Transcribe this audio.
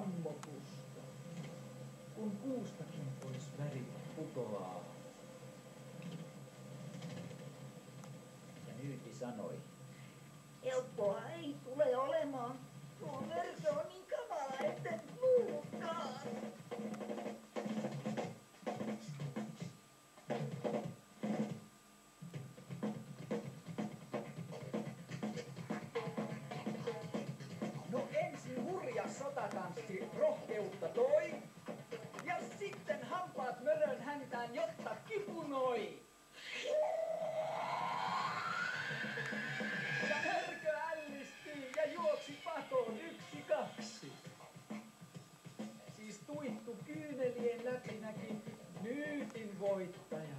sammotusta, kun kuustakin pois värit putoaa. Ja Nyyti sanoi, helppoa ei tule olemaan. Tuo mörkö on niin kamala, etten luukaan. No ensin hurja sotatanssi rohkeutta toi, ja sitten hampaat mörön häntään, jotta kipunoi. Ja mörkö ällistyi ja juoksi pakoon 1, 2. Siis tuittu kyynelien läpi näki Nyytin voittaja.